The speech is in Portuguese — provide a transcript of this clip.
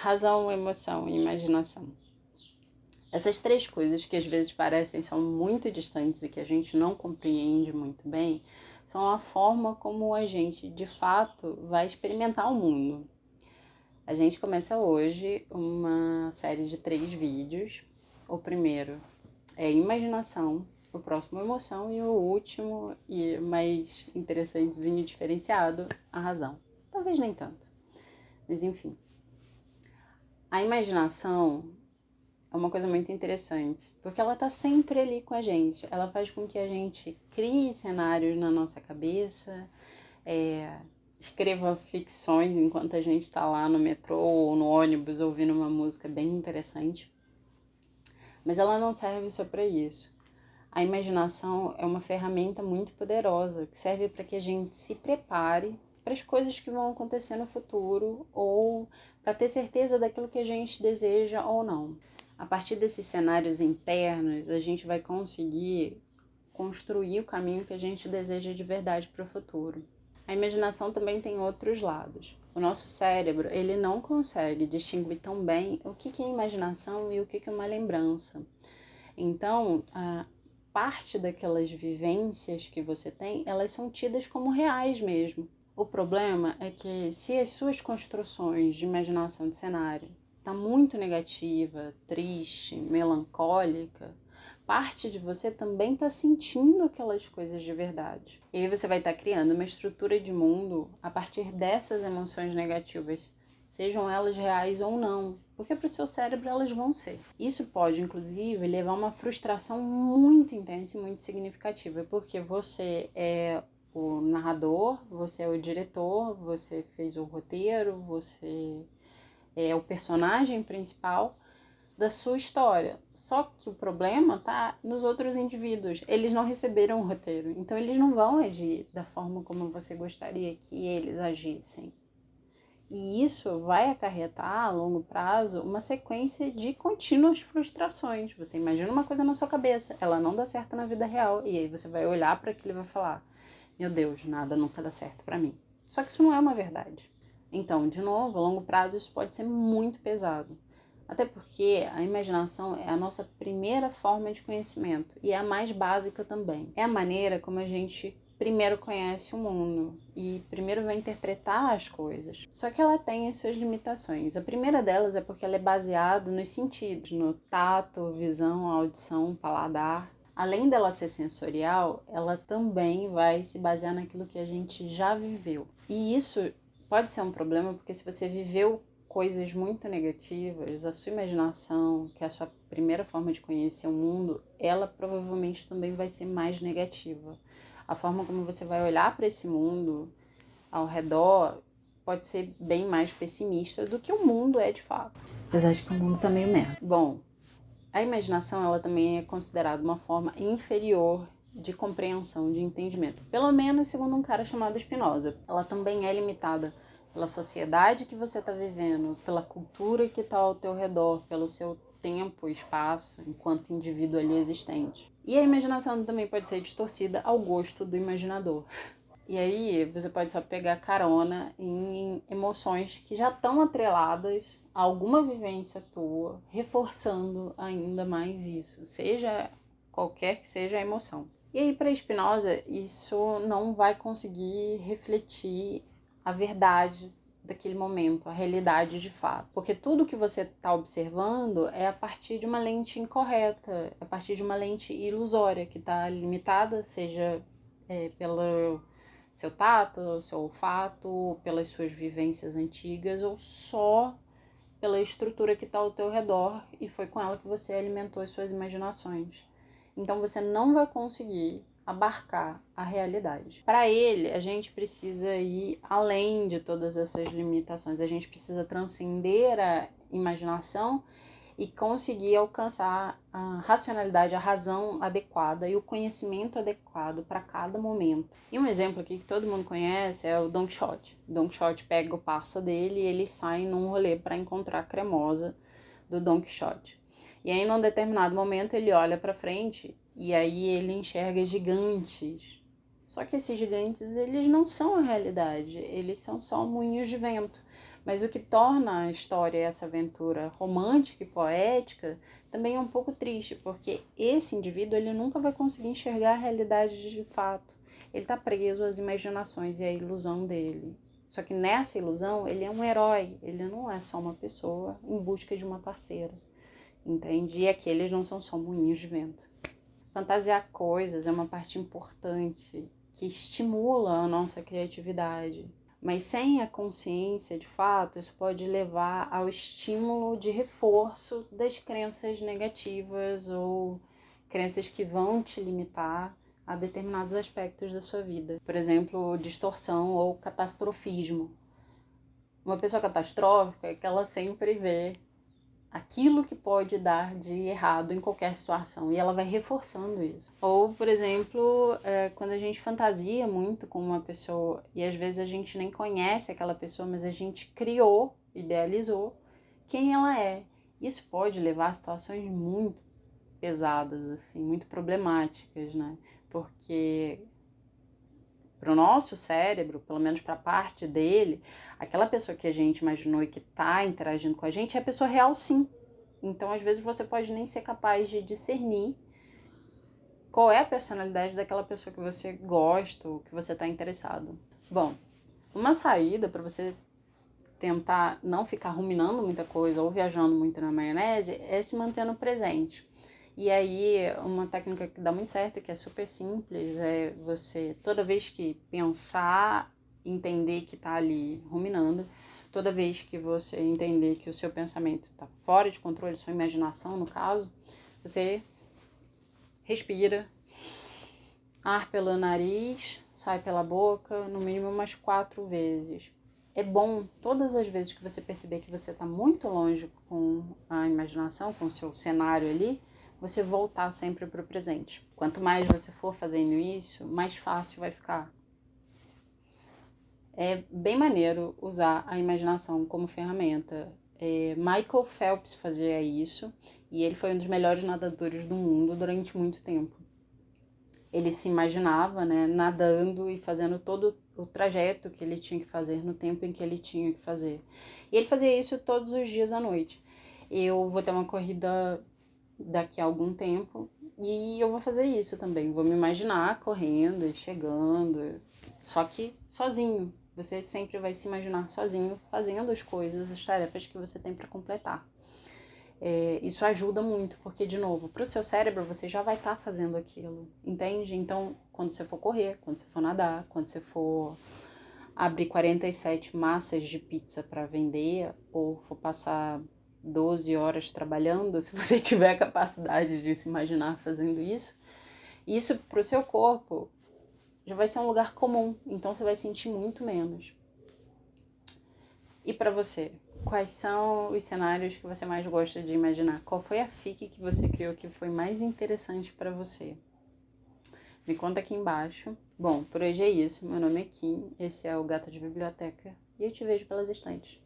razão, emoção e imaginação. Essas três coisas que às vezes parecem são muito distantes e que a gente não compreende muito bem, são a forma como a gente, de fato, vai experimentar o mundo. A gente começa hoje uma série de 3 vídeos. O primeiro é imaginação, o próximo emoção e o último e mais interessantezinho e diferenciado, a razão. Talvez nem tanto, mas enfim. A imaginação é uma coisa muito interessante, porque ela tá sempre ali com a gente. Ela faz com que a gente crie cenários na nossa cabeça, escreva ficções enquanto a gente tá lá no metrô ou no ônibus ouvindo uma música bem interessante. Mas ela não serve só para isso. A imaginação é uma ferramenta muito poderosa que serve para que a gente se prepare para as coisas que vão acontecer no futuro ou para ter certeza daquilo que a gente deseja ou não. A partir desses cenários internos, a gente vai conseguir construir o caminho que a gente deseja de verdade para o futuro. A imaginação também tem outros lados. O nosso cérebro, ele não consegue distinguir tão bem o que é imaginação e o que é uma lembrança. Então, parte daquelas vivências que você tem, elas são tidas como reais mesmo. O problema é que se as suas construções de imaginação de cenário está muito negativa, triste, melancólica, parte de você também está sentindo aquelas coisas de verdade. E aí você vai estar criando uma estrutura de mundo a partir dessas emoções negativas, sejam elas reais ou não, porque para o seu cérebro elas vão ser. Isso pode, inclusive, levar a uma frustração muito intensa e muito significativa, porque você é o narrador, você é o diretor, você fez o roteiro, você é o personagem principal da sua história. Só que o problema tá nos outros indivíduos. Eles não receberam o roteiro, então eles não vão agir da forma como você gostaria que eles agissem. E isso vai acarretar a longo prazo uma sequência de contínuas frustrações. Você imagina uma coisa na sua cabeça, ela não dá certo na vida real, e aí você vai olhar para aquilo e vai falar: meu Deus, nada nunca dá certo para mim. Só que isso não é uma verdade. Então, de novo, a longo prazo isso pode ser muito pesado. Até porque a imaginação é a nossa primeira forma de conhecimento e é a mais básica também. É a maneira como a gente primeiro conhece o mundo e primeiro vai interpretar as coisas. Só que ela tem as suas limitações. A primeira delas é porque ela é baseada nos sentidos, no tato, visão, audição, paladar. Além dela ser sensorial, ela também vai se basear naquilo que a gente já viveu. E isso pode ser um problema porque se você viveu coisas muito negativas, a sua imaginação, que é a sua primeira forma de conhecer o mundo, ela provavelmente também vai ser mais negativa. A forma como você vai olhar para esse mundo ao redor pode ser bem mais pessimista do que o mundo é de fato. Apesar de que o mundo tá meio merda. Bom, a imaginação ela também é considerada uma forma inferior de compreensão, de entendimento. Pelo menos segundo um cara chamado Spinoza. Ela também é limitada pela sociedade que você está vivendo, pela cultura que está ao teu redor, pelo seu tempo e espaço enquanto indivíduo ali existente. E a imaginação também pode ser distorcida ao gosto do imaginador. E aí você pode só pegar carona em emoções que já estão atreladas a alguma vivência tua, reforçando ainda mais isso, seja qualquer que seja a emoção. E aí para Spinoza isso não vai conseguir refletir a verdade daquele momento, a realidade de fato. Porque tudo que você está observando é a partir de uma lente incorreta, é a partir de uma lente ilusória, que está limitada, seja pelo seu tato, seu olfato, pelas suas vivências antigas, ou só pela estrutura que está ao teu redor e foi com ela que você alimentou as suas imaginações. Então você não vai conseguir abarcar a realidade. Para ele, a gente precisa ir além de todas essas limitações, a gente precisa transcender a imaginação e conseguir alcançar a racionalidade, a razão adequada e o conhecimento adequado para cada momento. E um exemplo aqui que todo mundo conhece é o Don Quixote. Don Quixote pega o parça dele e ele sai num rolê para encontrar a cremosa do Don Quixote. E aí, num determinado momento, ele olha para frente e aí ele enxerga gigantes. Só que esses gigantes, eles não são a realidade, eles são só moinhos de vento. Mas o que torna a história, essa aventura romântica e poética, também é um pouco triste, porque esse indivíduo ele nunca vai conseguir enxergar a realidade de fato. Ele está preso às imaginações e à ilusão dele. Só que nessa ilusão ele é um herói, ele não é só uma pessoa em busca de uma parceira, entende? E aqueles não são só moinhos de vento. Fantasiar coisas é uma parte importante que estimula a nossa criatividade. Mas sem a consciência, de fato, isso pode levar ao estímulo de reforço das crenças negativas ou crenças que vão te limitar a determinados aspectos da sua vida. Por exemplo, distorção ou catastrofismo. Uma pessoa catastrófica é que ela sempre vê aquilo que pode dar de errado em qualquer situação e ela vai reforçando isso. Ou, por exemplo, quando a gente fantasia muito com uma pessoa e às vezes a gente nem conhece aquela pessoa, mas a gente criou, idealizou quem ela é. Isso pode levar a situações muito pesadas, assim, muito problemáticas, né? Porque para o nosso cérebro, pelo menos para a parte dele, aquela pessoa que a gente imaginou e que está interagindo com a gente é a pessoa real, sim. Então, às vezes, você pode nem ser capaz de discernir qual é a personalidade daquela pessoa que você gosta ou que você está interessado. Bom, uma saída para você tentar não ficar ruminando muita coisa ou viajando muito na maionese é se manter no presente. E aí, uma técnica que dá muito certo, que é super simples, é você, toda vez que pensar, entender que tá ali ruminando, toda vez que você entender que o seu pensamento está fora de controle, sua imaginação, no caso, você respira, ar pelo nariz, sai pela boca, no mínimo umas 4 vezes. É bom, todas as vezes que você perceber que você está muito longe com a imaginação, com o seu cenário ali, você voltar sempre para o presente. Quanto mais você for fazendo isso, mais fácil vai ficar. É bem maneiro usar a imaginação como ferramenta. Michael Phelps fazia isso e ele foi um dos melhores nadadores do mundo durante muito tempo. Ele se imaginava, né, nadando e fazendo todo o trajeto que ele tinha que fazer no tempo em que ele tinha que fazer. E ele fazia isso todos os dias à noite. Eu vou ter uma corrida daqui a algum tempo e eu vou fazer isso também. Vou me imaginar correndo e chegando, só que sozinho. Você sempre vai se imaginar sozinho fazendo as coisas, as tarefas que você tem para completar. Isso ajuda muito, porque, de novo, para o seu cérebro você já vai estar fazendo aquilo, entende? Então, quando você for correr, quando você for nadar, quando você for abrir 47 massas de pizza para vender, ou for passar 12 horas trabalhando, se você tiver a capacidade de se imaginar fazendo isso para o seu corpo já vai ser um lugar comum, então você vai sentir muito menos. E para você? Quais são os cenários que você mais gosta de imaginar? Qual foi a fic que você criou que foi mais interessante para você? Me conta aqui embaixo. Bom, por hoje é isso. Meu nome é Kim, esse é o Gato de Biblioteca e eu te vejo pelas estantes.